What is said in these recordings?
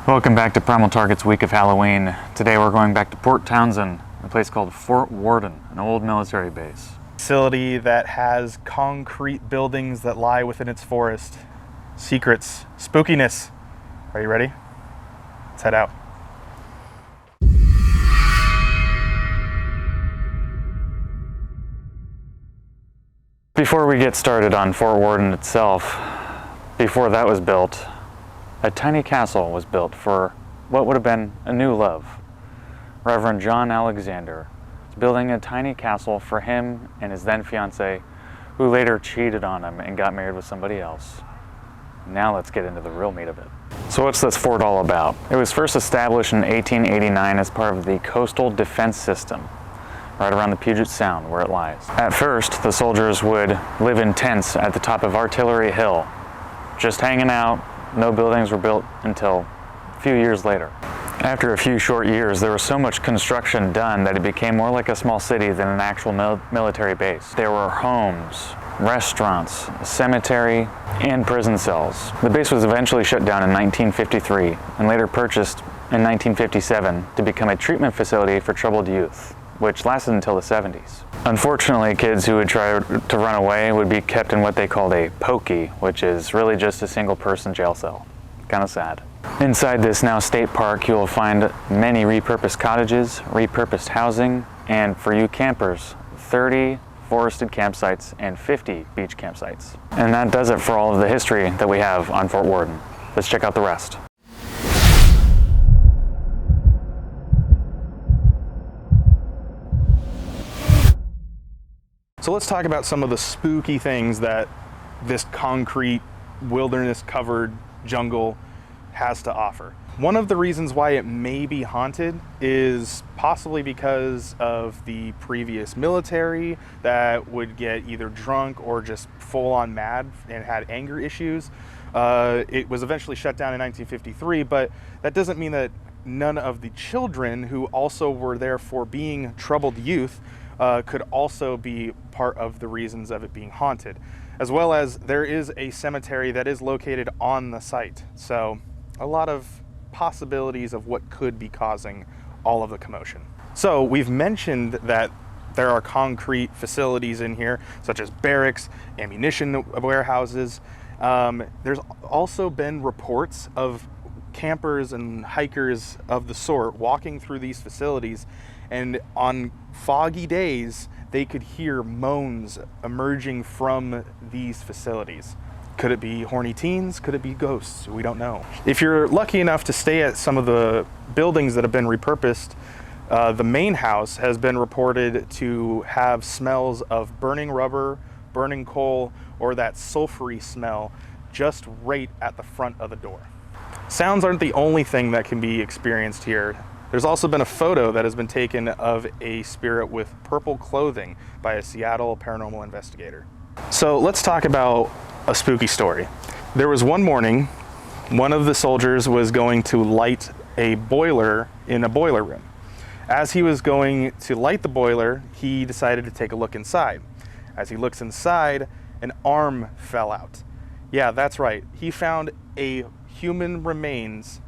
Welcome back to Primal Target's week of Halloween. Today we're going back to Port Townsend, a place called Fort Worden, an old military base. Facility that has concrete buildings that lie within its forest. Secrets, spookiness. Are you ready? Let's head out. Before we get started on Fort Worden itself, before that was built, a tiny castle was built for what would have been a new love. Reverend John Alexander was building a tiny castle for him and his then fiancée, who later cheated on him and got married with somebody else. Now let's get into the real meat of it. So what's this fort all about? It was first established in 1889 as part of the coastal defense system, right around the Puget Sound where it lies. At first, the soldiers would live in tents at the top of Artillery Hill, just hanging out. No buildings were built until a few years later. After a few short years, there was so much construction done that it became more like a small city than an actual military base. There were homes, restaurants, a cemetery, and prison cells. The base was eventually shut down in 1953 and later purchased in 1957 to become a treatment facility for troubled youth, which lasted until the 70s. Unfortunately, kids who would try to run away would be kept in what they called a pokey, which is really just a single-person jail cell. Kind of sad. Inside this now state park, you will find many repurposed cottages, repurposed housing, and for you campers, 30 forested campsites and 50 beach campsites. And that does it for all of the history that we have on Fort Worden. Let's check out the rest. So let's talk about some of the spooky things that this concrete, wilderness-covered jungle has to offer. One of the reasons why it may be haunted is possibly because of the previous military that would get either drunk or just full-on mad and had anger issues. It was eventually shut down in 1953, but that doesn't mean that none of the children who also were there for being troubled youth could also be part of the reasons of it being haunted, as well as there is a cemetery that is located on the site. So a lot of possibilities of what could be causing all of the commotion. So we've mentioned that there are concrete facilities in here, such as barracks, ammunition warehouses. There's also been reports of campers and hikers of the sort walking through these facilities, and on foggy days they could hear moans emerging from these facilities. Could it be horny teens? Could it be ghosts? We don't know. If you're lucky enough to stay at some of the buildings that have been repurposed, the main house has been reported to have smells of burning rubber, burning coal, or that sulfury smell just right at the front of the door. Sounds aren't the only thing that can be experienced here. There's also been a photo that has been taken of a spirit with purple clothing by a Seattle paranormal investigator. So let's talk about a spooky story. There was one morning, one of the soldiers was going to light a boiler in a boiler room. As he was going to light the boiler, he decided to take a look inside. As he looks inside, an arm fell out. Yeah, that's right. He found a human remains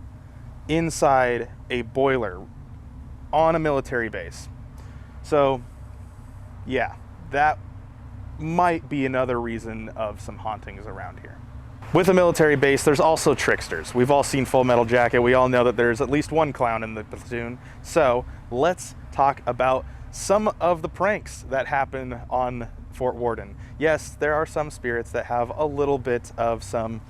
inside a boiler on a military base. So yeah, that might be another reason of some hauntings around here. With a military base, there's also tricksters. We've all seen Full Metal Jacket. We all know that there's at least one clown in the platoon. So let's talk about some of the pranks that happen on Fort Worden. Yes, there are some spirits that have a little bit of some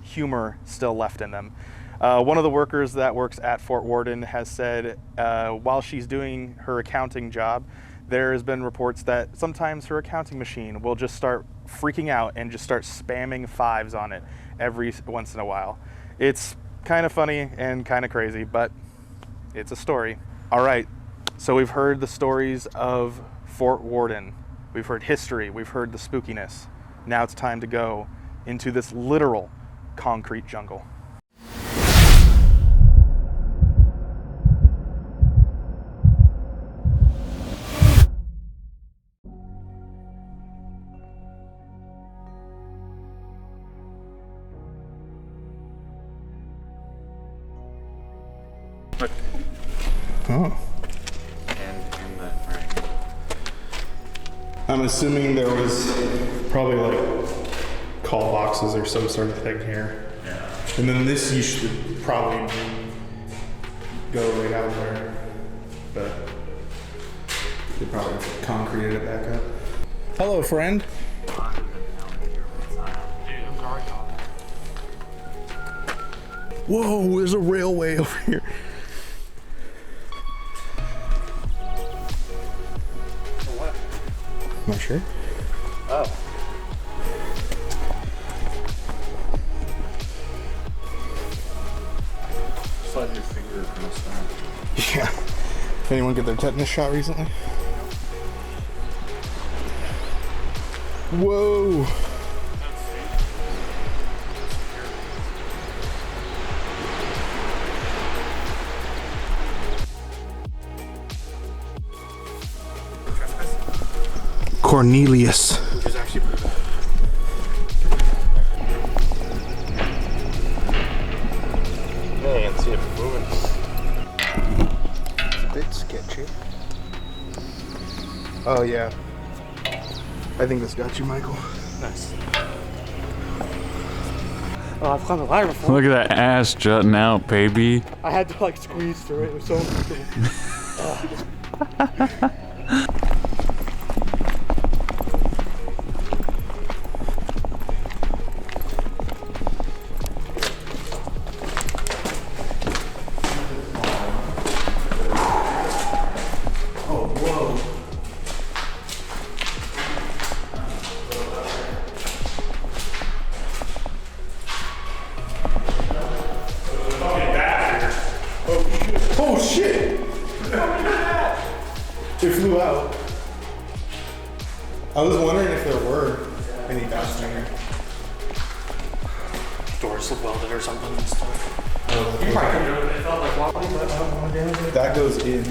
humor still left in them. One of the workers that works at Fort Worden has said while she's doing her accounting job, there has been reports that sometimes her accounting machine will just start freaking out and just start spamming fives on it every once in a while. It's kind of funny and kind of crazy, but it's a story. All right, so we've heard the stories of Fort Worden. We've heard history, we've heard the spookiness. Now it's time to go into this literal concrete jungle. Look. Oh. And the right. I'm assuming there was probably like call boxes or some sort of thing here. Yeah. And then this you should probably go right out there. But they probably concreted it back up. Hello, friend. Whoa, there's a railway over here. For what? Not sure. Oh. Slide your finger across that. Yeah. Anyone get their tetanus shot recently? Whoa. Cornelius. Which is actually pretty bad. Yeah, I can see it moving. It's a bit sketchy. Oh yeah. I think this got you, Michael. Nice. Oh, I've climbed a ladder before. Look at that ass jutting out, baby. I had to like squeeze through it. It was so uncomfortable. Oh shit! It flew out. I was wondering if there were any bats in here. Doors welded or something and stuff. Oh, You probably could do it. It felt like wobbly, but I don't want to damage it. that goes in.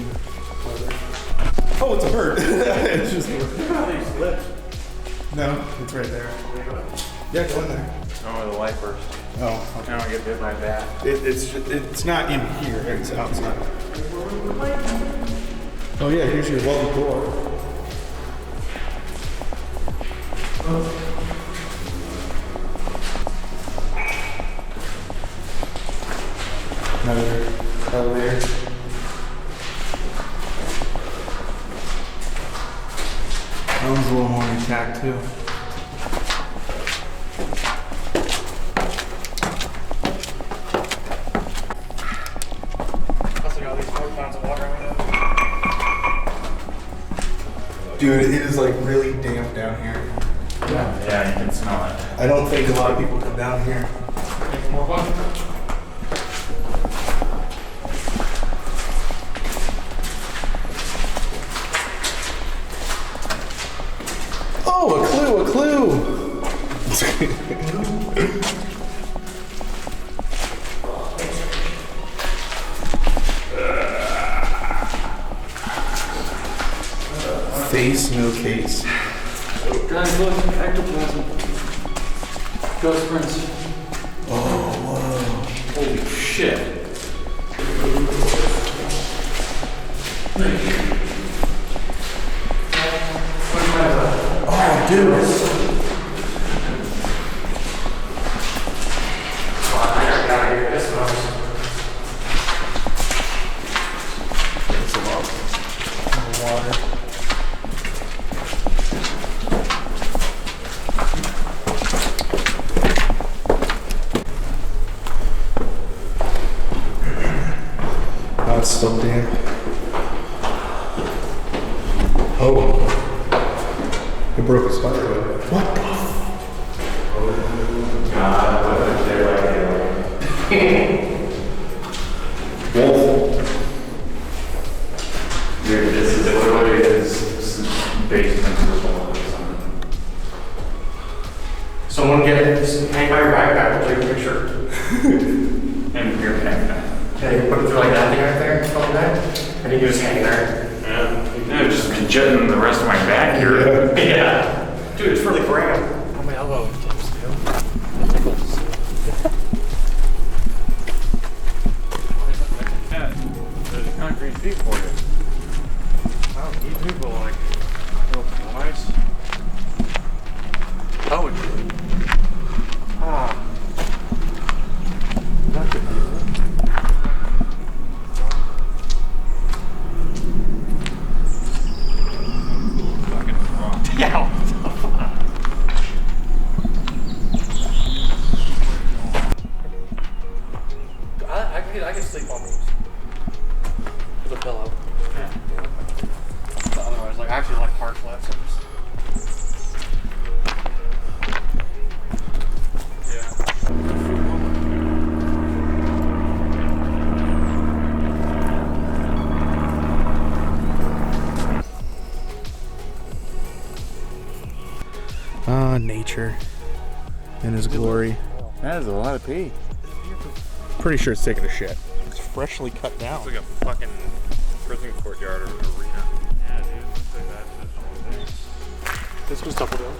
Oh, it's a bird. It's just no, it's right there. Yeah, go in there. Oh, the light burst. Oh, I don't get bit by a bat. it's not in here. It's outside. Oh yeah, here's your welded door. Another elevator. That one's a little more intact too. Also got these 4 pounds of water on it. Dude, it is like really damp down here. Yeah, you can smell it. I don't think a lot of people come down here. Make more fun. Oh, a clue. Face, no case. Guys, look, ectoplasm. Ghost prints. Oh, whoa. Holy shit. Oh, dude. I gotta hear this one. It's a lot of water. Oh, it's still damp. Oh. It broke a spider web. What the Wolf. Dude, this is literally his basement or something. Someone get it. Hang by your backpack. We'll take a picture. And your backpack. Yeah, you put it through like that thing right there. Fucking that. And you can just hang there. Yeah, just be jutting the rest of my back here. Yeah. Dude, it's really grand. Oh, my elbow tips, dude. seat for you. I don't need to, but like, it'll feel nice. Oh, that could be it. Fucking wrong. Yeah. I can sleep on these with a pillow. Yeah. But otherwise, like I actually like hard flat surface. Nature in his glory. That is a lot of pee. Pretty sure it's taking a shit. It's freshly cut down. It's like a fucking prison courtyard or an arena. Yeah, dude. Looks like that's just This was double down.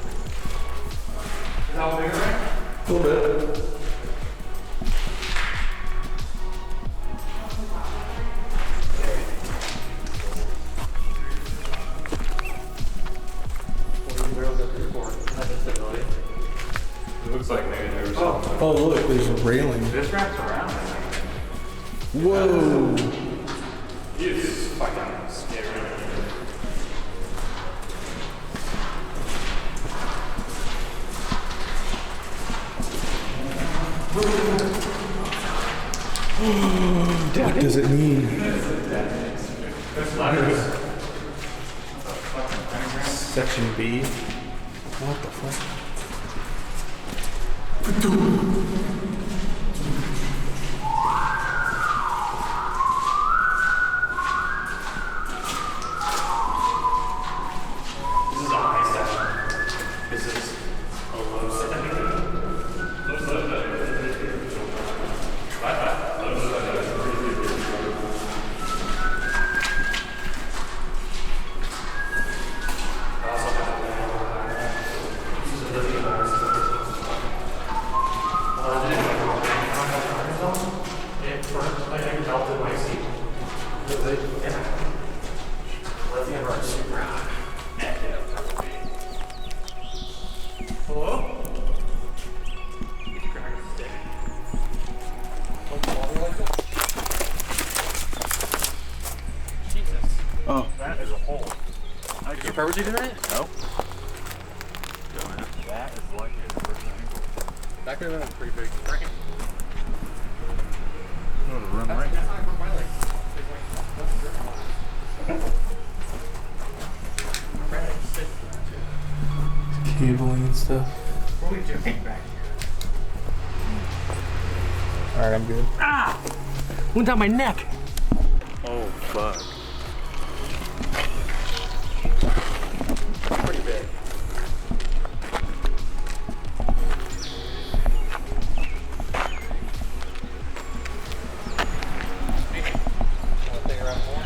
Is that bigger, right? A little bit. It looks like maybe there's Oh, look, there's a railing. This wraps around. Whoa. It's fucking scary. What does it mean? Section B. What the fuck? This is a high section. This is a low section. Oh. That is a hole. You purpose you tonight? Nope. That is likely the first thing. That could have been a pretty big frame. No, the room right That's not my leg. That's Cabling and stuff. what are we doing back here? Alright, I'm good. Ah! Went down my neck. Oh, fuck. Pretty big. Want to take it around more?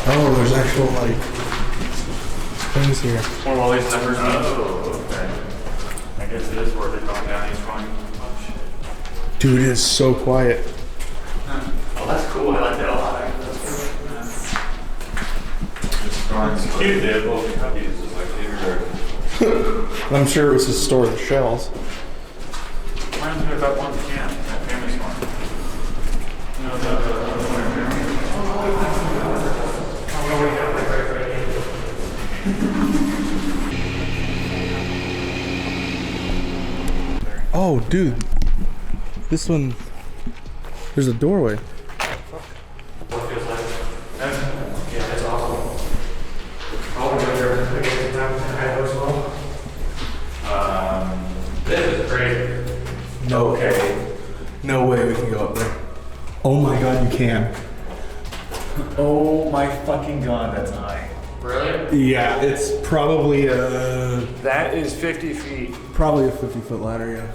Oh, there's actual, like, things here. One of all these numbers. Oh, okay. I guess it is worth it going down each one. Oh, shit. Dude, it is so quiet. Oh, that's cool. I like that a lot. It's cute, dude. Well, we have these as like leader. I'm sure it was to store the shells. Reminds me of that one can, that famous one. You know, Oh, dude. This one, there's a doorway. What it feels like. Yeah, it's awesome. I'll be there to get some time to hide as well. This is crazy. No. Okay. No way we can go up there. Oh my god, you can. oh my fucking god, that's high. Really? Yeah, it's probably a That is 50 feet. 50-foot ladder, yeah.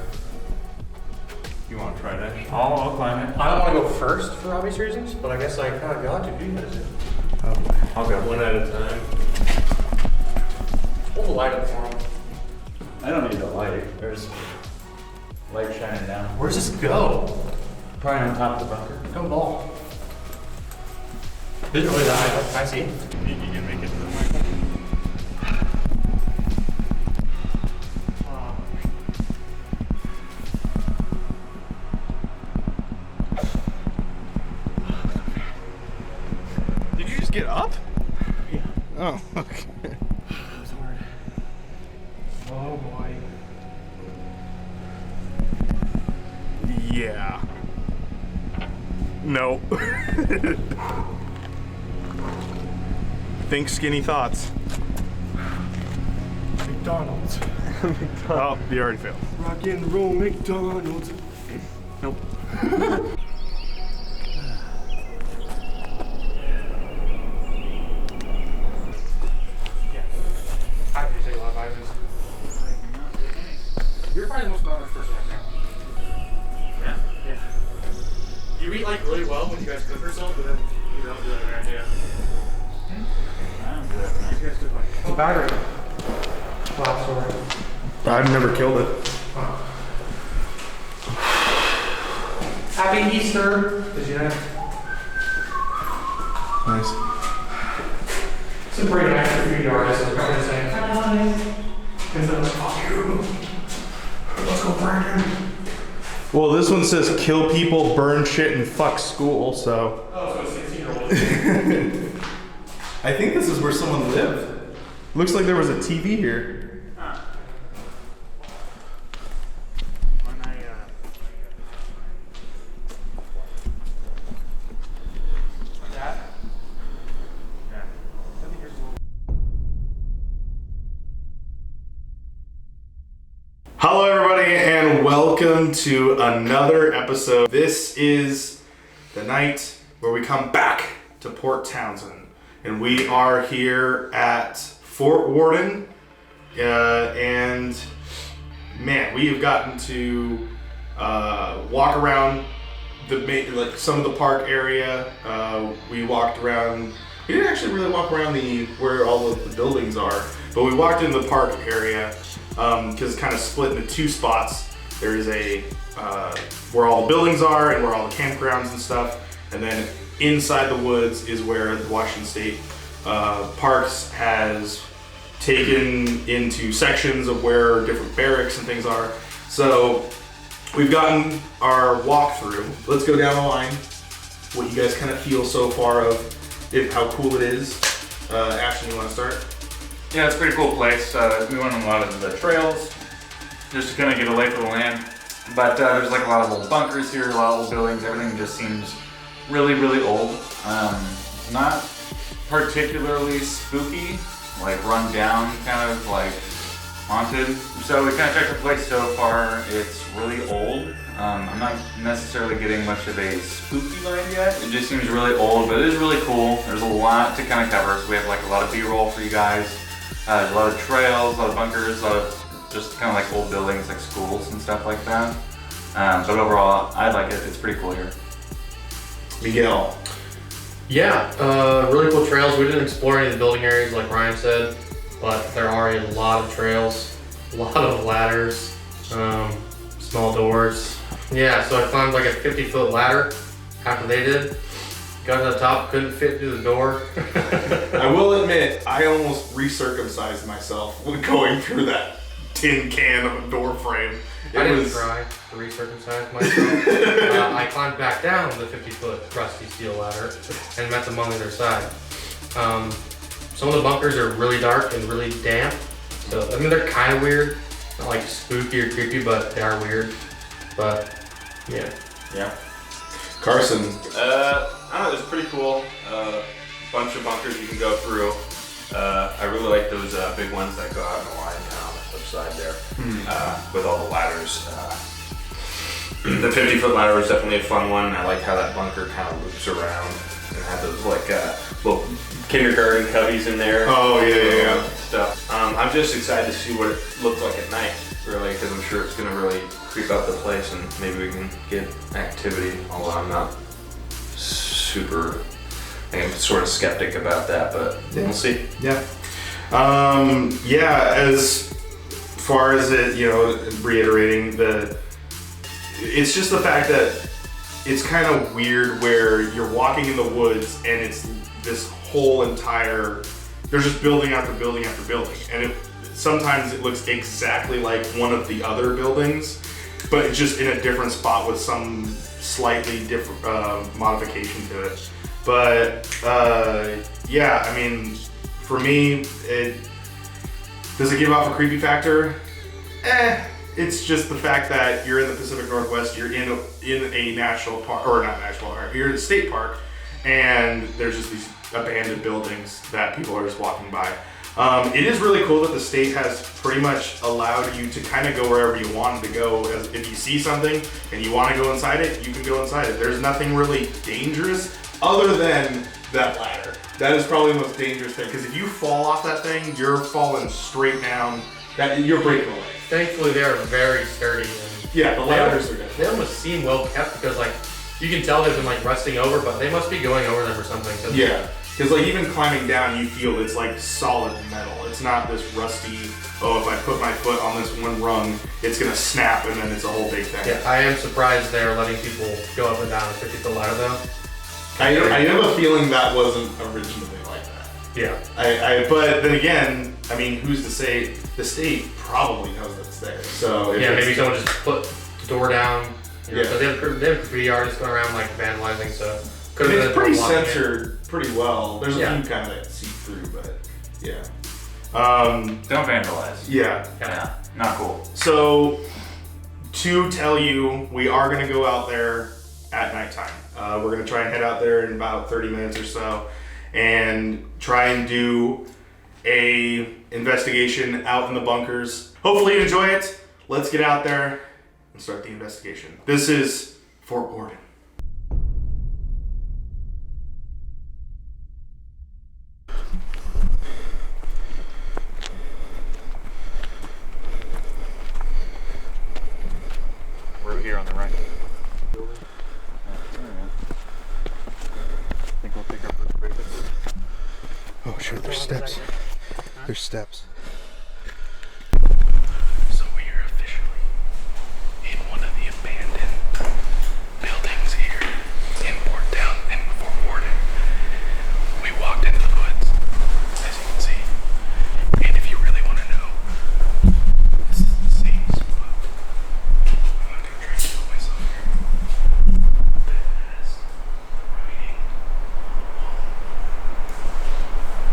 You want to try that? I'll climb it. I don't want to go first for obvious reasons, but I guess I kind of got to do this. Oh, I'll go. One at a time. Hold the light up for him. I don't need the light. There's light shining down. Where's this go? Probably on top of the bunker. No ball. Didn't really die. I see. You can make it to the mic. Did you just get up? Yeah. Oh, okay. That was hard. Oh boy. Yeah. No. Think skinny thoughts. McDonald's. Oh, you already failed. Rock and roll McDonald's. Nope. Yeah. I can take a lot of vitamins. You're probably the most balanced person right now. Yeah? Yeah. You eat like really well when you guys cook or something, but then you don't do that around here. I don't do that. You guys cook like it's a battery. Wow, sorry. I've never killed it. Happy Easter! Did you know? Nice. It's a pretty nice graffiti artist. I'm probably saying, hi. And then like, fuck you. Let's go, Brandon. Well, this one says kill people, burn shit, and fuck school, so. Oh, so it's 16-year-old. I think this is where someone lived. Looks like there was a TV here. Hello everybody and welcome to another episode. This is the night where we come back to Port Townsend and we are here at Fort Worden and man, we have gotten to walk around some of the park area. We walked around. We didn't actually really walk around where all of the buildings are, but we walked into the park area because it's kind of split into two spots. There is where all the buildings are and where all the campgrounds and stuff, and then inside the woods is where the Washington State Parks has taken into sections of where different barracks and things are. So we've gotten our walkthrough. Let's go down the line. What you guys kind of feel so far of how cool it is. Ashton, you want to start? Yeah, it's a pretty cool place. We went on a lot of the trails just to kind of get a lay of the land. But there's like a lot of old bunkers here, a lot of old buildings. Everything just seems really, really old. Not particularly spooky, like run down, kind of like haunted. So we kind of checked the place so far. It's really old. I'm not necessarily getting much of a spooky vibe yet. It just seems really old, but it is really cool. There's a lot to kind of cover. So we have like a lot of B-roll for you guys. There's a lot of trails, a lot of bunkers, a lot of just kind of like old buildings like schools and stuff like that. But overall, I like it. It's pretty cool here. Miguel. Yeah, really cool trails. We didn't explore any of the building areas like Ryan said, but there are a lot of trails, a lot of ladders, small doors. Yeah, so I climbed like a 50-foot ladder after they did. Got to the top, couldn't fit through the door. I will admit, I almost recircumcised myself when going through that tin can of a door frame. I didn't try to recircumcise myself. I climbed back down the 50-foot rusty steel ladder and met them on the other side. Some of the bunkers are really dark and really damp. So, I mean, they're kind of weird. Not like spooky or creepy, but they are weird. But, yeah. Yeah. Carson. I don't know, it's pretty cool. Bunch of bunkers you can go through. I really like those big ones that go out in a line kind of on the flip side there with all the ladders. The 50-foot ladder was definitely a fun one. I like how that bunker kind of loops around and had those like little kindergarten cubbies in there. Oh yeah. Stuff. I'm just excited to see what it looks like at night, really, because I'm sure it's gonna really creep out the place and maybe we can get activity. Although I'm not super. I'm sort of skeptic about that, but we'll see. Yeah. As far as it, reiterating it's just the fact that it's kind of weird where you're walking in the woods and it's this whole entire, there's just building after building after building. And sometimes it looks exactly like one of the other buildings, but it's just in a different spot with some slightly different modification to it. But yeah, I mean, for me, does it give off a creepy factor? It's just the fact that you're in the Pacific Northwest, you're in a national park, or not national park, you're in a state park, and there's just these abandoned buildings that people are just walking by. It is really cool that the state has pretty much allowed you to kind of go wherever you wanted to go. If you see something and you want to go inside it, you can go inside it. There's nothing really dangerous other than that ladder. That is probably the most dangerous thing, because if you fall off that thing, you're falling straight down. You're breaking a leg. Thankfully, they are very sturdy. And yeah, the ladders are good. They almost seem well kept because, like, you can tell they've been like rusting over, but they must be going over them or something. Yeah, because like even climbing down, you feel it's like solid metal. It's not this rusty, oh, if I put my foot on this one rung, it's gonna snap and then it's a whole big thing. Yeah, I am surprised they're letting people go up and down a 50-foot ladder though. I have a feeling that wasn't originally like that. Yeah. But then again, I mean, who's to say? The state probably knows that it's there. So yeah, maybe someone just put the door down. You know, yeah. So they have graffiti artists going around like vandalizing, so could have been. It's pretty censored pretty well. There's a few kind of that see through, but yeah. Don't vandalize. Yeah, not cool. So to tell you, we are gonna go out there at nighttime. We're gonna try and head out there in about 30 minutes or so, and try and do a investigation out in the bunkers. Hopefully you enjoy it. Let's get out there and start the investigation. This is Fort Worden. We're here on the right. I think we'll take our first break. Oh, sure, there's steps. There's steps. So we are officially in one of the abandoned buildings here in Fort Worden. We walked into the woods, as you can see. And if you really want to know, this is the same spot. I'm not gonna try to kill myself here. That has writing on the wall.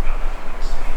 I don't know if you can see.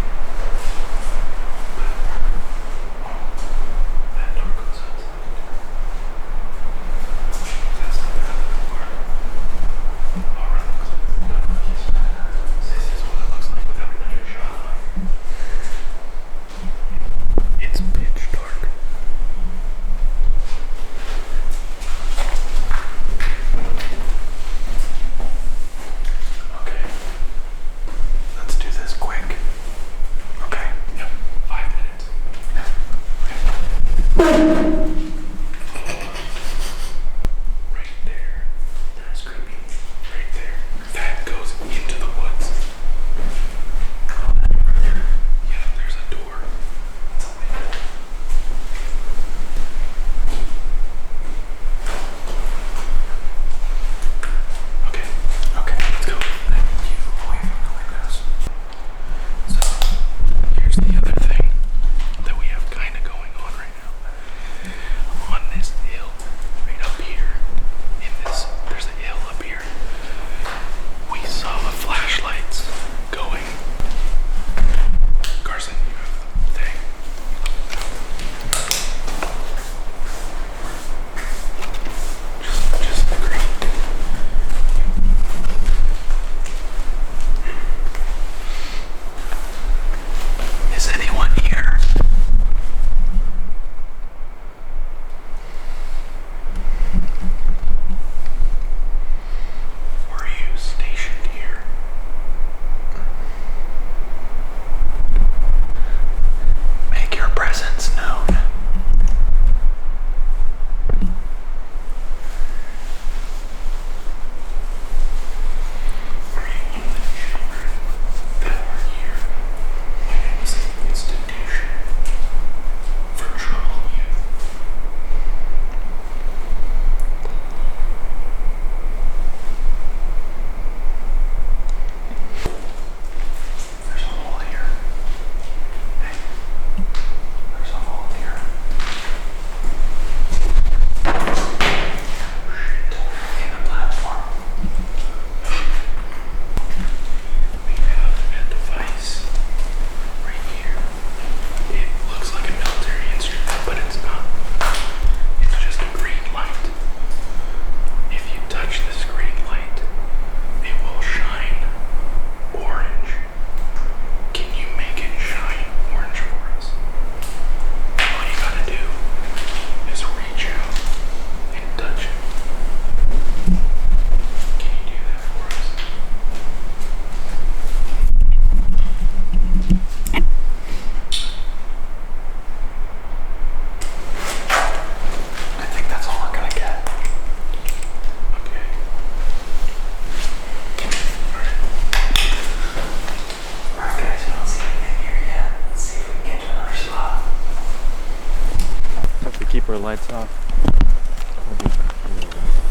keep our lights off.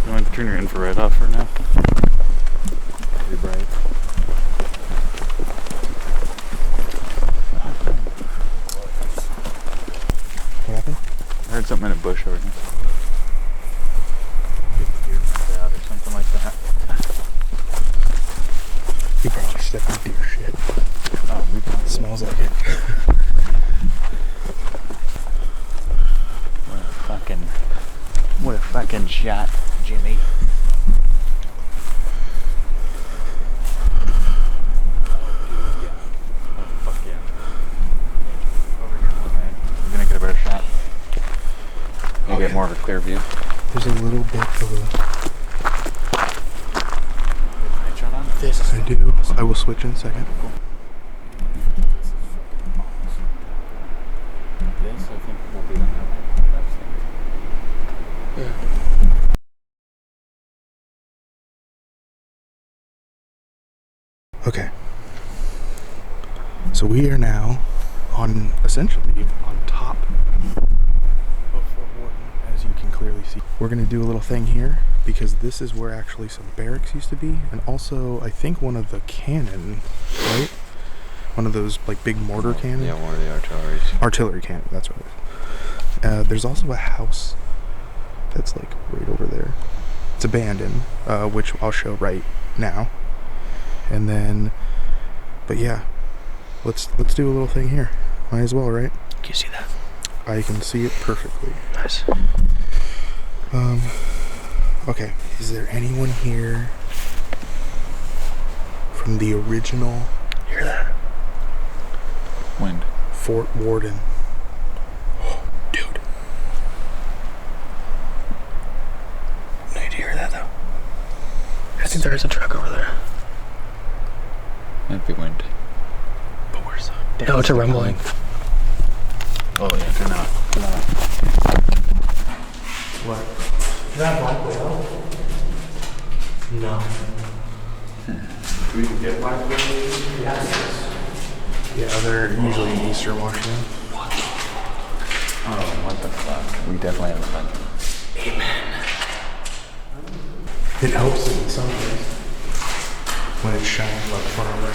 You want to turn your infrared off for now? Pretty bright. What happened? I heard something in a bush over here. Deer went out or something like that. You probably stepped in deer shit. Oh, we probably did. Smells like it. What a fucking shot, Jimmy. We're gonna get a better shot. Maybe get more of a clear view. There's a little bit of a... Night shot on? This I do. I will switch in a second. Cool. This, I think, will be the best thing. Yeah. Okay. So we are now on, essentially, on top of Fort Worden, as you can clearly see. We're going to do a little thing here, because this is where actually some barracks used to be, and also, I think one of the cannon, right? One of those, like, big mortar cannon? Yeah, one of the artilleries. Artillery cannon, that's what it is. There's also a house that's, like, right over there. It's abandoned, which I'll show right now. And then, but yeah, let's do a little thing here. Might as well, right? Can you see that? I can see it perfectly. Nice. Okay, is there anyone here from the original Hear that? Wind. Fort Worden? Oh, dude. No, did you hear that though? I think there is a truck over there. Might be wind. But where's the... No, it's a rumbling. Oh yeah, turn that off. Turn that off. What? Is that black whale? No. We can get black whales. Yes. Yeah, they're usually in Eastern Washington. Oh, what the fuck? We definitely have fun. It helps in some ways when it's shining like far away.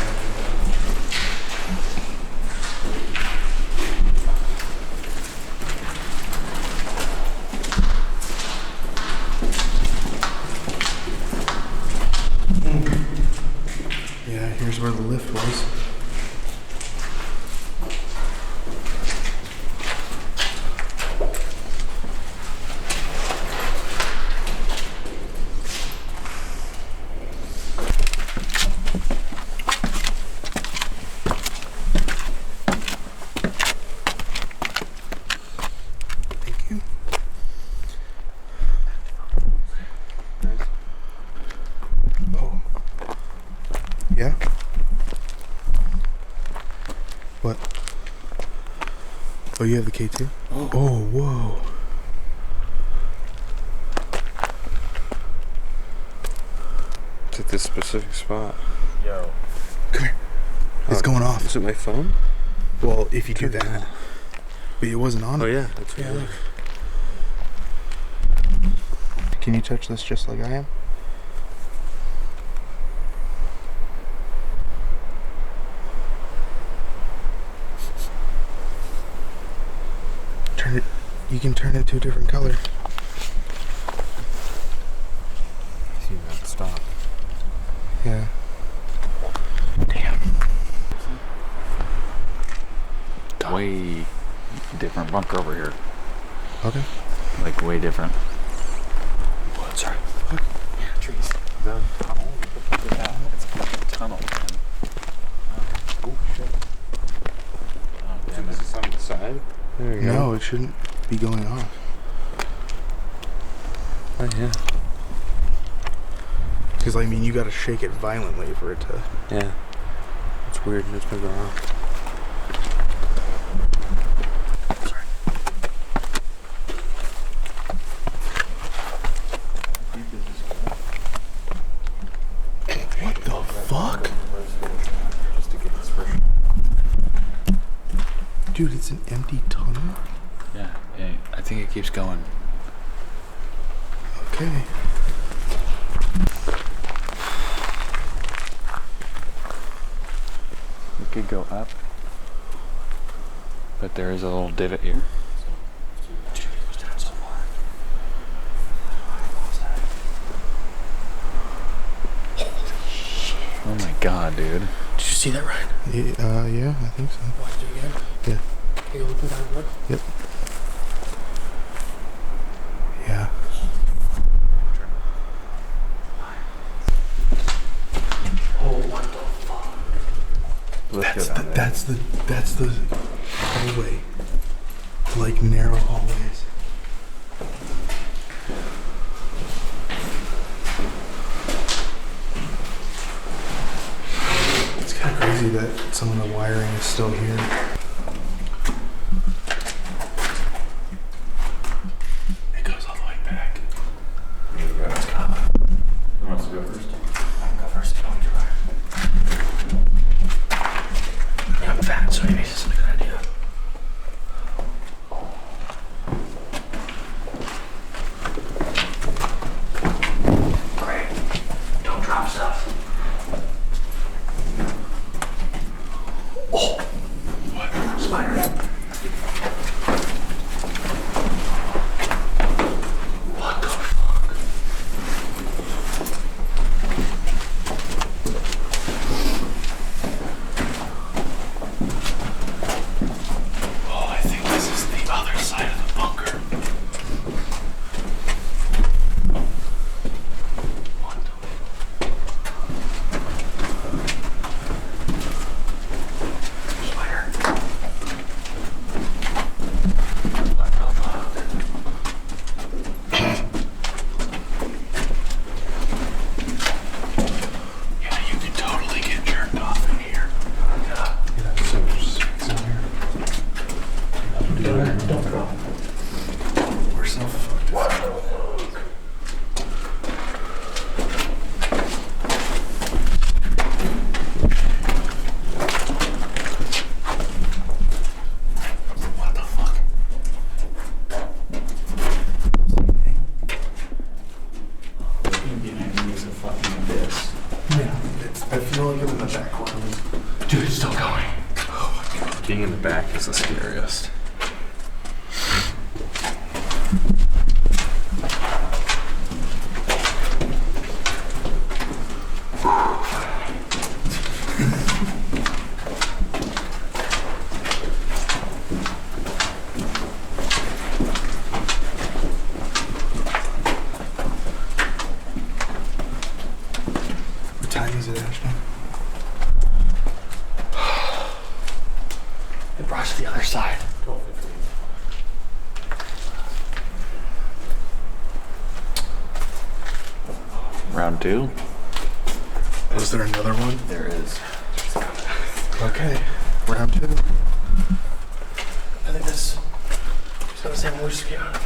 Yeah, here's where the lift was. Thank you. Oh. Yeah? What? Oh, you have the K2? Oh, whoa. It's at this specific spot. Yo. Come here. It's going off. Is it my phone? Well, if you do that. But it wasn't on. Oh yeah, that's Yeah, what look. Can you touch this just like I am? Turn it. You can turn it to a different color. See that stop. Yeah. Way different bunker over here. Okay. Like way different. What's right? Yeah, trees. The tunnel? What the fuck is that? It's a fucking tunnel, man. Oh shit. Oh damn Is it. this on the side? There you go. No, it shouldn't be going off. Oh yeah. Because, I mean, you gotta shake it violently for it to... Yeah. It's weird. It's been going off. What the fuck? Just to get this first. Dude, it's an empty tunnel? Yeah. I think it keeps going. Okay. We could go up, but there is a little divot here. Oh my god, dude. Did you see that, Ryan? Yeah, I think so. Watch it again. Yeah. Are you looking down the road? Yep. Yeah. Oh, what the fuck? That's the hallway. Like narrow hallways. It's kind of crazy that some of the wiring is still here. It goes all the way back. Who wants to go first? I can go first. Don't you, Ryan? Yeah, I'm fat, so maybe this isn't a good idea. Great. Don't drop stuff. Oh! What? Spider. What the fuck? Oh, I think this is the other side of the bunker. What the spider? What the fuck? Yeah, you can totally get jerked off in here. Yeah. Yeah, so just in here. Don't drop. We're so fucked. What the fuck? What the fuck? Yeah, I feel like I'm in the back corner. Dude, it's still going. Being in the back is the scariest. What time is it, Ashton? It brought us to the other side. Round two? Was there another one? There is. Okay, round two. I think this is not the same one we just came out of.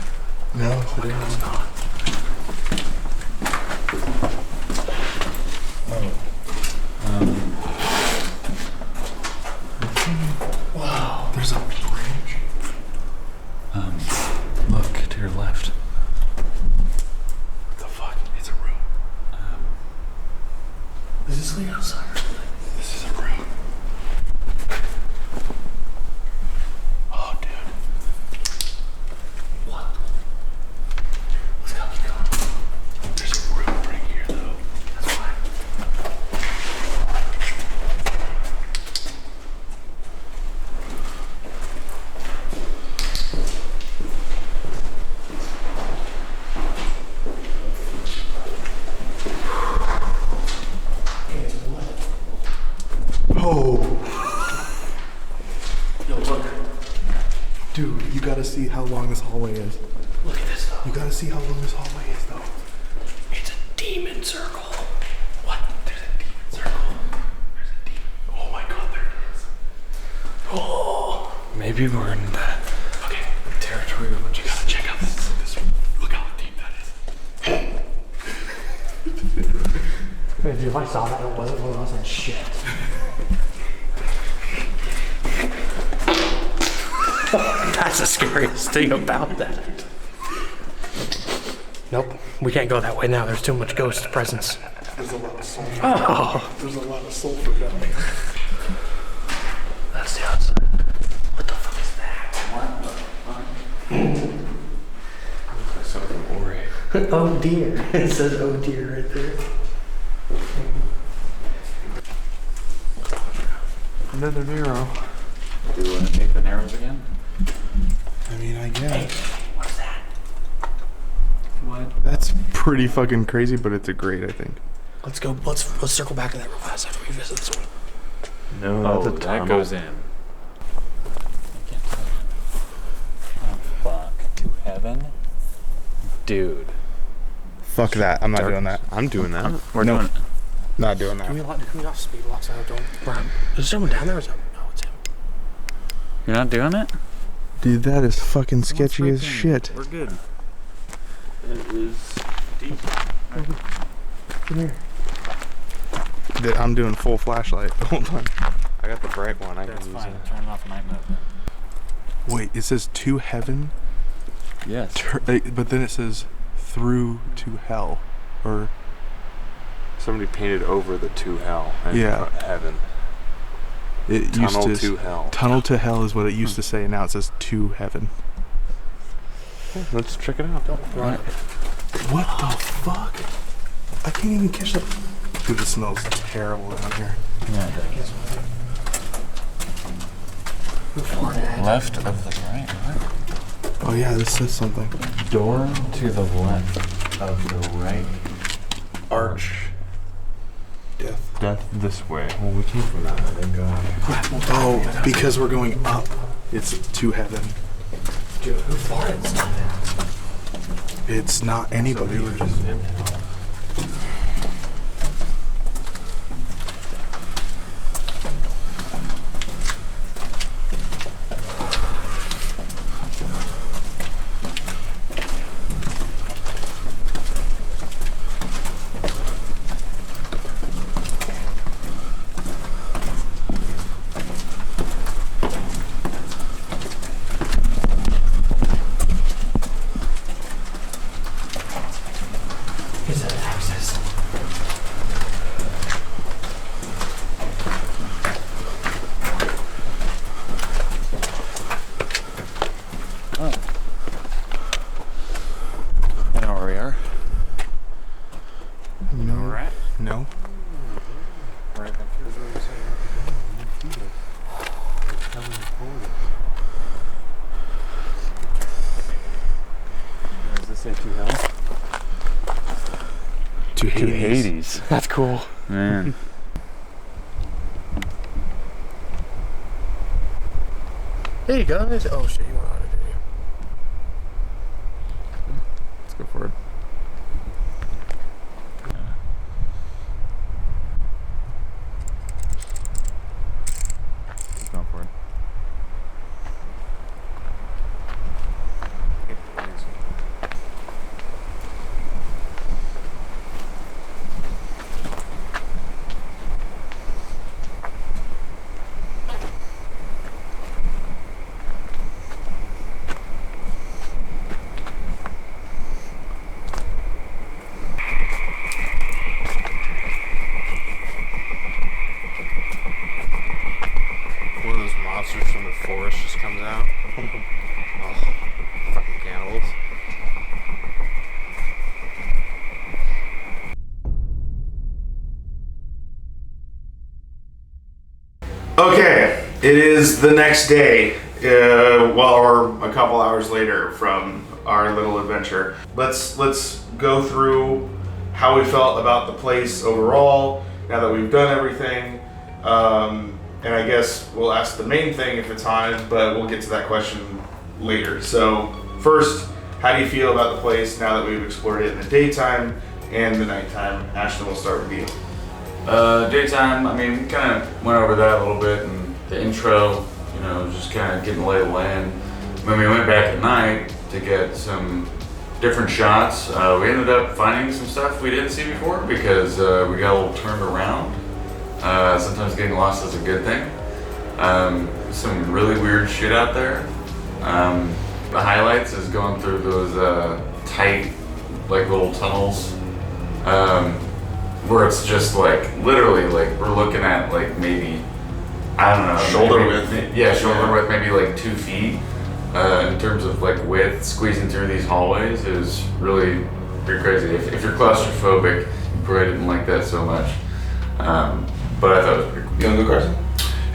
No, it didn't. It's not. Wow. There's a bridge. Look to your left. What the fuck? It's a room. Is this lean outside or something? This is a room. Oh, dude. What? Let's go, let's go. There's a room right here, though. That's fine. Oh, Yo, look. dude, you gotta see how long this hallway is. Look at this, though. You gotta see how long this hallway is, though. It's a demon circle. What? There's a demon circle. There's a demon. Oh my god, there it is. Oh. Maybe we're in the Okay, territory of you gotta check out this. Look how deep that is. Hey, dude, if I saw that, it wasn't one of us, then shit. That's the scariest thing about that. Nope, we can't go that way now. There's too much ghost presence. There's a lot of sulfur. Oh, There's a lot of sulfur down here. that's the outside. What the fuck is that? Something boring. Oh dear. It says oh dear right there. Another narrow. Do you want to take the narrows again? I mean, I guess. What is that? What? That's pretty fucking crazy, but it's a grade, I think. Let's go. Let's circle back to that real fast after we visit this one. No, Oh, that's a tunnel. that goes in. I can't tell you. Oh, fuck. To heaven? Dude. Fuck that. I'm not doing that. I'm doing that. We're No. doing it. Not doing that. Can we off speed walks out? Don't. Is someone down there? Or is that, no, it's him. You're not doing it? Dude, that is fucking sketchy as shit. We're good. It is deep. Come here. I'm doing full flashlight the whole time. I got the bright one. I That's can use fine. it. Turn off night mode. Wait, it says to heaven, Yes. but then it says through to hell, or Somebody painted over the to hell and Yeah. heaven. it Tunnel used to hell. Tunnel to hell is what it used to say, and now it says to heaven. Let's check it out. Right. What the fuck? I can't even catch that. Dude, it smells terrible down here. Yeah, left of the right. What? Oh yeah, this says something. Door to the left of the right. Arch. Death. Death this way. Well, we came from that. Thank God. Oh, because we're going up. It's to heaven. Dude, who farted? Stop it. It's not anybody. We were just in hell. Is that access? You know where we are? No. Alright. No. Right back here. Does this say to hell? To To Hades. Hades. That's cool. Man. There you go. Oh shit, you want out of here. Let's go for it. Let's go for it. One of those monsters from the forest just comes out. Oh, fucking cannibals. Okay, it is the next day, or a couple hours later from our little adventure. Let's go through how we felt about the place overall. Now that we've done everything, and I guess we'll ask the main thing if it's haunted, but we'll get to that question later. So first, how do you feel about the place now that we've explored it in the daytime and the nighttime? Ashton, we'll start with you. Daytime, I mean, we kind of went over that a little bit in the intro, you know, just kind of getting the lay of the land. When we went back at night to get some different shots, we ended up finding some stuff we didn't see before because we got a little turned around. Sometimes getting lost is a good thing. Some really weird shit out there. The highlights is going through those tight, like little tunnels, where it's just like literally like we're looking at like maybe, I don't know, Shoulder width. Yeah, shoulder width, maybe like 2 feet. In terms of like width, squeezing through these hallways is really pretty crazy. If you're claustrophobic, you probably didn't like that so much. But I thought it was pretty cool. You wanna go, Carson?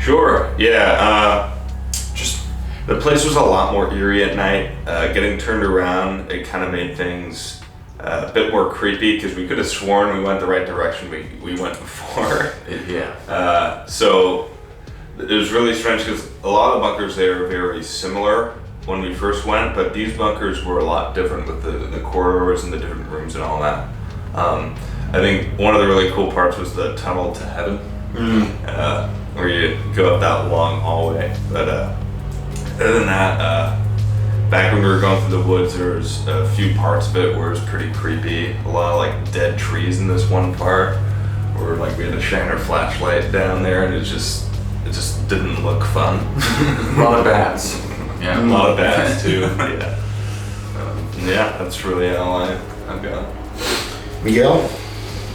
Sure. Yeah. Just the place was a lot more eerie at night. Getting turned around, it kind of made things a bit more creepy because we could have sworn we went the right direction we went before. Yeah. So it was really strange because a lot of the bunkers there are very similar when we first went, but these bunkers were a lot different with the corridors and the different rooms and all that. I think one of the really cool parts was the tunnel to heaven, where you go up that long hallway. But other than that, back when we were going through the woods, there was a few parts of it where it was pretty creepy. A lot of like dead trees in this one part, where like we had to shine our flashlight down there, and it just didn't look fun. A lot of bats. Yeah, a lot of bats too. Yeah. Yeah, that's really all I've got. Miguel?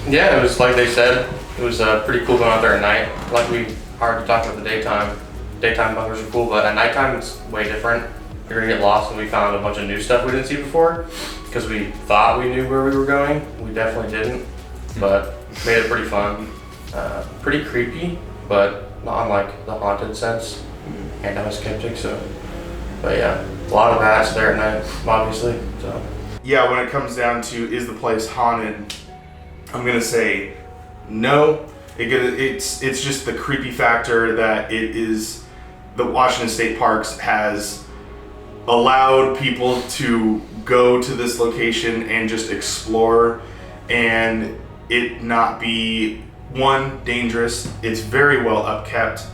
Yeah, it was like they said, it was pretty cool going out there at night. Like we already talked about the daytime. Daytime bunkers are cool, but at nighttime it's way different. You're gonna get lost, and we found a bunch of new stuff we didn't see before because we thought we knew where we were going. We definitely didn't, but made it pretty fun. Pretty creepy, but not in like the haunted sense. And I'm a skeptic, so. But yeah, a lot of bats there at night, obviously. So. Yeah, when it comes down to is the place haunted, I'm gonna say no. It's just the creepy factor that it is. The Washington State Parks has allowed people to go to this location and just explore, and it not be dangerous. It's very well upkept,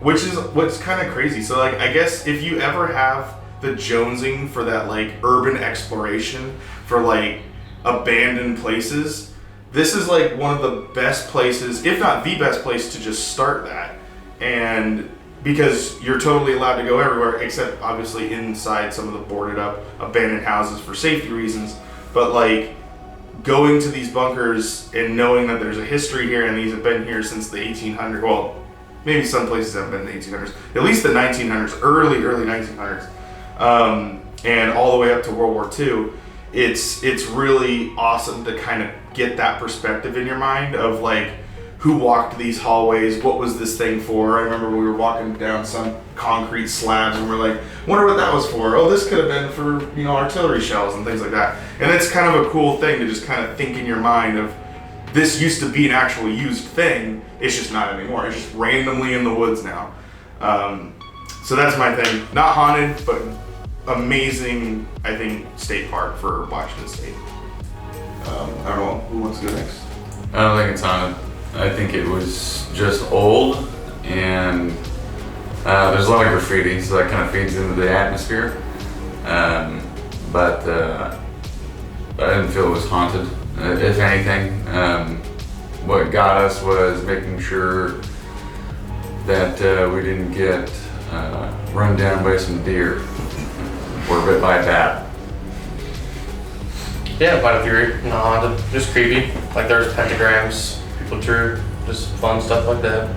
which is what's kind of crazy. So like, I guess if you ever have the jonesing for that like urban exploration for like abandoned places, this is like one of the best places, if not the best place, to just start that. And because you're totally allowed to go everywhere except obviously inside some of the boarded up abandoned houses for safety reasons, but like going to these bunkers and knowing that there's a history here and these have been here since the 1800s, well, maybe some places haven't been in the 1800s, at least the 1900s, early 1900s, and all the way up to World War II, it's really awesome to kind of get that perspective in your mind of like, who walked these hallways, what was this thing for? I remember we were walking down some concrete slabs and we're like, wonder what that was for. Oh, this could have been for, artillery shells and things like that. And it's kind of a cool thing to just kind of think in your mind of, this used to be an actual used thing, it's just not anymore. It's just randomly in the woods now. So that's my thing. Not haunted, but amazing, I think, state park for Washington State. I don't know, who wants to go next? I don't think it's haunted. I think it was just old, and there's a lot of graffiti, so that kind of feeds into the atmosphere. But I didn't feel it was haunted. If anything, what got us was making sure that we didn't get run down by some deer or bit by a bat. Yeah, quite a theory. Not haunted, just creepy. Like there's pentagrams people drew, just fun stuff like that.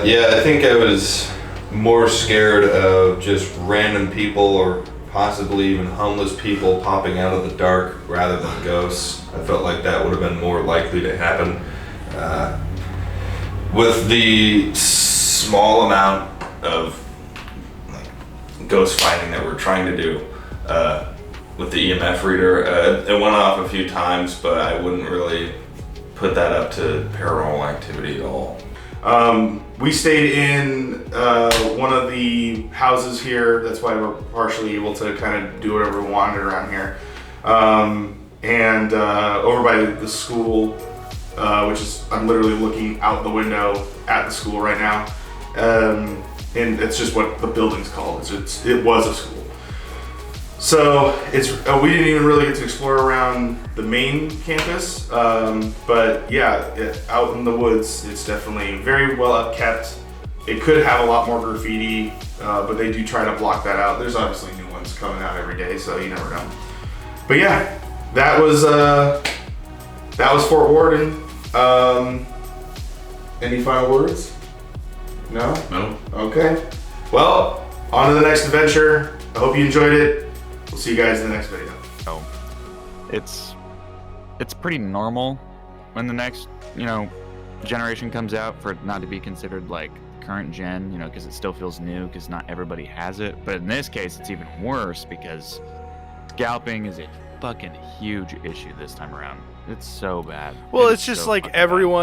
Yeah, I think I was more scared of just random people or possibly even homeless people popping out of the dark rather than ghosts. I felt like that would have been more likely to happen. With the small amount of ghost finding that we're trying to do with the EMF reader, it went off a few times, but I wouldn't really put that up to paranormal activity at all. We stayed in one of the houses here. That's why we're partially able to kind of do whatever we wanted around here. And over by the school, which is, I'm literally looking out the window at the school right now. And it's just what the building's called. It was a school. So we didn't even really get to explore around the main campus, but yeah, out in the woods, it's definitely very well upkept. It could have a lot more graffiti, but they do try to block that out. There's obviously new ones coming out every day, so you never know. But yeah, that was Fort Worden. Any final words? No? No. Okay. Well, on to the next adventure. I hope you enjoyed it. We'll see you guys in the next video. It's pretty normal when the next, generation comes out for it not to be considered like current gen, because it still feels new because not everybody has it. But in this case, it's even worse because scalping is a fucking huge issue this time around. It's so bad. Well, It it's is just so like fucking bad. everyone